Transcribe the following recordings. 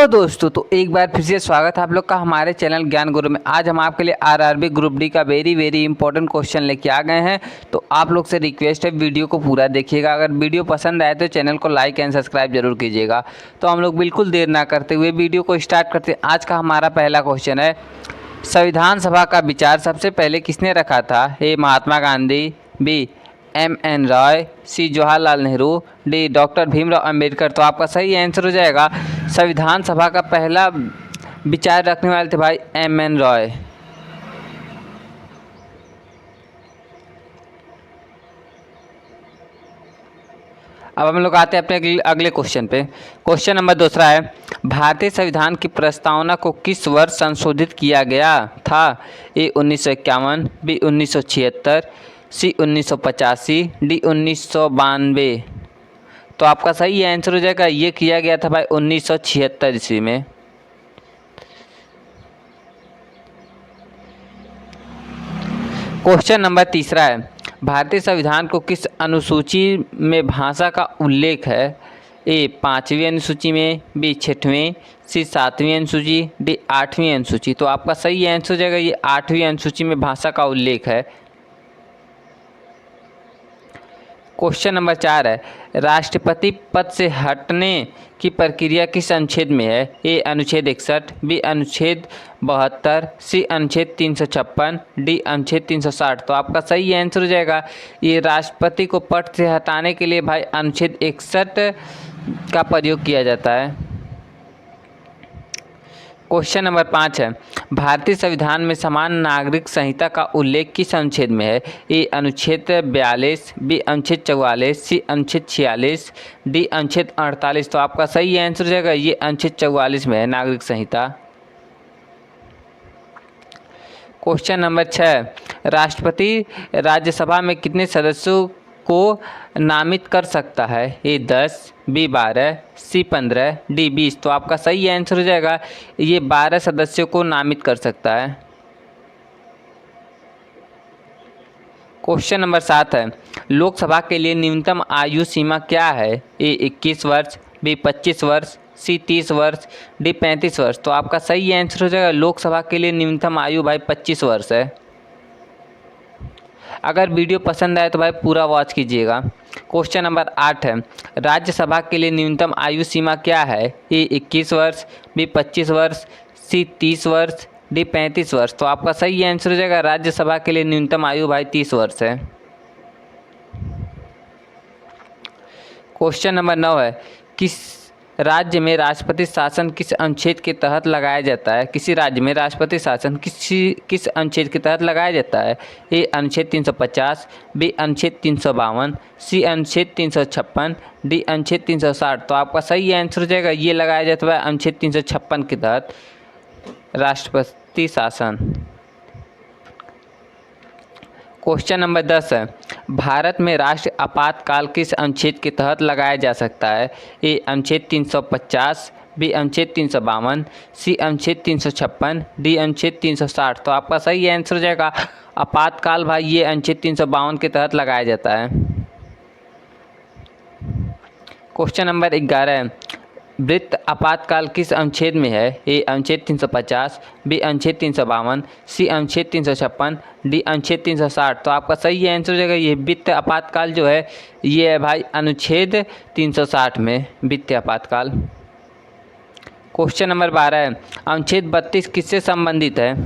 Hello दोस्तों, तो एक बार फिर से स्वागत है आप लोग का हमारे चैनल ज्ञान गुरु में। आज हम आपके लिए आरआरबी ग्रुप डी का वेरी इंपॉर्टेंट क्वेश्चन लेके आ गए हैं। तो आप लोग से रिक्वेस्ट है, वीडियो को पूरा देखिएगा। अगर वीडियो पसंद आए तो चैनल को लाइक एंड सब्सक्राइब जरूर कीजिएगा। तो हम लोग बिल्कुल देर ना करते हुए वीडियो को स्टार्ट करते हैं। आज का हमारा पहला क्वेश्चन है, संविधान सभा का विचार सबसे पहले किसने रखा था? ए महात्मा गांधी, बी एम.एन. रॉय, सी जवाहरलाल नेहरू, डी डॉक्टर भीमराव अंबेडकर। तो आपका सही आंसर हो जाएगा, संविधान सभा का पहला विचार रखने वाले थे भाई एम.एन. रॉय। अब हम लोग आते हैं अपने अगले क्वेश्चन पे। क्वेश्चन नंबर दूसरा है, भारतीय संविधान की प्रस्तावना को किस वर्ष संशोधित किया गया था? ए 1951, बी 1976, सी 1985, डी 1992। तो आपका सही आंसर हो जाएगा, ये किया गया था भाई 1976 ईस्वी में। क्वेश्चन नंबर तीसरा है, भारतीय संविधान को किस अनुसूची में भाषा का उल्लेख है? ए 5वीं अनुसूची में, बी 6वीं, सी 7वीं अनुसूची, डी 8वीं अनुसूची। तो आपका सही आंसर हो जाएगा, ये 8वीं अनुसूची में भाषा का उल्लेख है। क्वेश्चन नंबर 4 है, राष्ट्रपति पद से हटने की प्रक्रिया किस अनुच्छेद में है? ए अनुच्छेद 61, बी अनुच्छेद 72, सी अनुच्छेद 356, डी अनुच्छेद 360। तो आपका सही आंसर हो जाएगा, ये राष्ट्रपति को पद से हटाने के लिए भाई अनुच्छेद 61 का प्रयोग किया जाता है। क्वेश्चन नंबर 5 है, भारतीय संविधान में समान नागरिक संहिता का उल्लेख किस अनुच्छेद में है? ए अनुच्छेद 42, बी अनुच्छेद 44, सी अनुच्छेद 46, डी अनुच्छेद 48। तो आपका सही आंसर हो जाएगा, ये अनुच्छेद 44 में है नागरिक संहिता। क्वेश्चन नंबर 6, राष्ट्रपति राज्यसभा में कितने सदस्यों को नामित कर सकता है? ए 10, बी 12, सी 15, डी 20। तो आपका सही आंसर हो जाएगा, ये 12 सदस्यों को नामित कर सकता है। क्वेश्चन नंबर 7 है, लोकसभा के लिए न्यूनतम आयु सीमा क्या है? ए 21 वर्ष, बी 25 वर्ष, सी 30 वर्ष, डी 35 वर्ष। तो आपका सही आंसर हो जाएगा, लोकसभा के लिए न्यूनतम आयु भाई 25 वर्ष है। अगर वीडियो पसंद आए तो भाई पूरा वॉच कीजिएगा। क्वेश्चन नंबर 8 है, राज्यसभा के लिए न्यूनतम आयु सीमा क्या है? ए 21 वर्ष, बी 25 वर्ष, सी 30 वर्ष, डी 35 वर्ष। तो आपका सही आंसर हो जाएगा, राज्यसभा के लिए न्यूनतम आयु भाई 30 वर्ष है। क्वेश्चन नंबर 9 है, किस राज्य में राष्ट्रपति शासन किस अनुच्छेद के तहत लगाया जाता है? किसी राज्य में राष्ट्रपति शासन किस अनुच्छेद के तहत लगाया जाता है? ए अनुच्छेद 350, बी अनुच्छेद 352, सी अनुच्छेद 356, डी अनुच्छेद 360। तो आपका सही आंसर हो जाएगा, ये लगाया जाता है अनुच्छेद 356 के तहत राष्ट्रपति शासन। क्वेश्चन नंबर 10 है, भारत में राष्ट्रीय आपातकाल किस अनुच्छेद के तहत लगाया जा सकता है? ए अनुच्छेद 350, बी अनुच्छेद 352, सी अनुच्छेद 356, डी अनुच्छेद 360। तो आपका सही आंसर हो जाएगा, आपातकाल भाई ये अनुच्छेद 352 के तहत लगाया जाता है। क्वेश्चन नंबर 11 है, वृत्त आपातकाल किस अनुच्छेद में है? ए अनुच्छेद 350, बी अनुच्छेद 352, सी अनुच्छेद 356, डी अनुच्छेद 360। तो आपका सही आंसर हो जाएगा, ये वित्त आपातकाल जो है ये है भाई अनुच्छेद 360 में वित्त आपातकाल। क्वेश्चन नंबर 12 है, अनुच्छेद 32 किससे संबंधित है?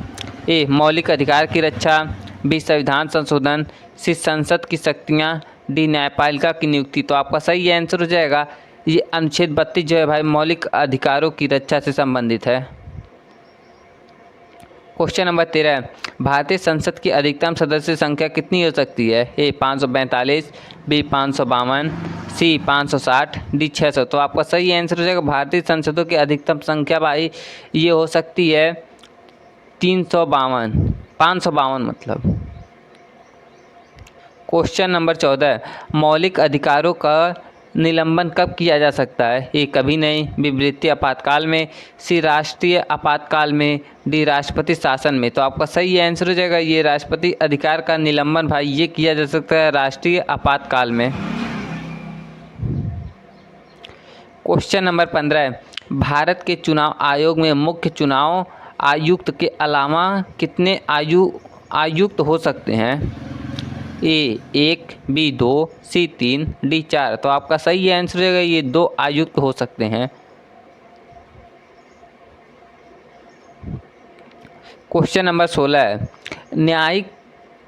ए मौलिक अधिकार की रक्षा, बी संविधान संशोधन, सी संसद की शक्तियाँ, डी न्यायपालिका की नियुक्ति। तो आपका सही आंसर हो जाएगा, ये अनुच्छेद 32 जो है भाई मौलिक अधिकारों की रक्षा से संबंधित है। क्वेश्चन नंबर 13 है, भारतीय संसद की अधिकतम सदस्य संख्या कितनी हो सकती है? ए 542, बी 552, सी 560, डी 600। तो आपका सही आंसर हो जाएगा, भारतीय संसदों की अधिकतम संख्या भाई ये हो सकती है 352, 552 मतलब। क्वेश्चन नंबर 14 है, मौलिक अधिकारों का निलंबन कब किया जा सकता है? ए कभी नहीं, बी वित्तीय आपातकाल में, सी राष्ट्रीय आपातकाल में, डी राष्ट्रपति शासन में। तो आपका सही आंसर हो जाएगा, ये राष्ट्रपति अधिकार का निलंबन भाई ये किया जा सकता है राष्ट्रीय आपातकाल में। क्वेश्चन नंबर 15 भारत के चुनाव आयोग में मुख्य चुनाव आयुक्त के अलावा कितने आयुक्त हो सकते हैं? ए 1, बी 2, सी 3, डी 4। तो आपका सही आंसर रहेगा ये 2 आयुक्त हो सकते हैं। क्वेश्चन नंबर 16 न्यायिक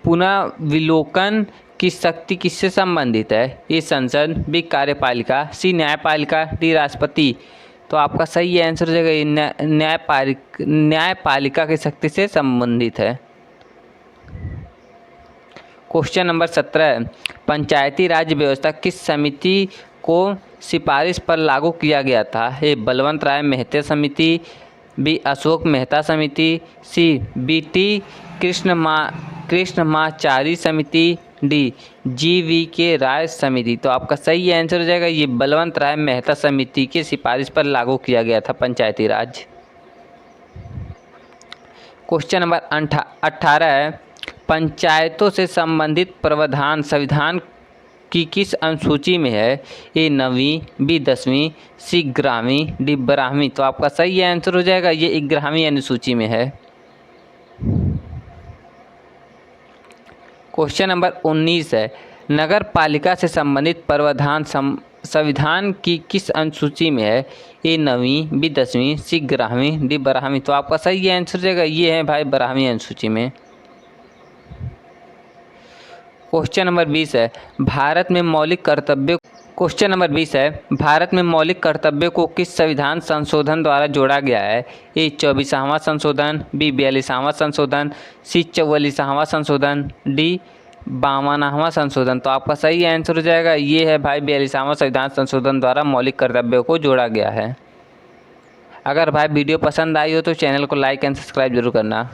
पुनर्विलोकन की शक्ति किससे संबंधित है? ए संसद, बी कार्यपालिका, सी न्यायपालिका, डी राष्ट्रपति। तो आपका सही आंसर हो जाएगा ये न्यायपालिका की शक्ति से संबंधित है। क्वेश्चन नंबर 17 पंचायती राज व्यवस्था किस समिति को सिफारिश पर लागू किया गया था? ए बलवंत राय मेहता समिति, बी अशोक मेहता समिति, सी बीटी कृष्णमाचारी समिति, डी GVK राय समिति। तो आपका सही आंसर हो जाएगा ये बलवंत राय मेहता समिति की सिफारिश पर लागू किया गया था पंचायती राज। क्वेश्चन नंबर 18 पंचायतों से संबंधित प्रावधान संविधान की किस अनुसूची में है? ए 9वीं, बी 10वीं, सी 11वीं, डी 12वीं। तो आपका सही आंसर हो जाएगा ये 11वीं अनुसूची में है। क्वेश्चन नंबर 19 है नगर पालिका से संबंधित प्रावधान संविधान की किस अनुसूची में है? ए 9वीं, बी 10वीं, सी 11वीं, डी 12वीं। तो आपका सही आंसर रहेगा ये है भाई 12वीं अनुसूची में। क्वेश्चन नंबर 20 है भारत में मौलिक कर्तव्य को किस संविधान संशोधन द्वारा जोड़ा गया है? ए 24वां संशोधन, बी 42वां संशोधन, सी 44वां संशोधन, डी 52वां संशोधन। तो आपका सही आंसर हो जाएगा ये है भाई 42वां संविधान संशोधन द्वारा मौलिक कर्तव्यों को जोड़ा गया है। अगर भाई वीडियो पसंद आई हो तो चैनल को लाइक एंड सब्सक्राइब जरूर करना।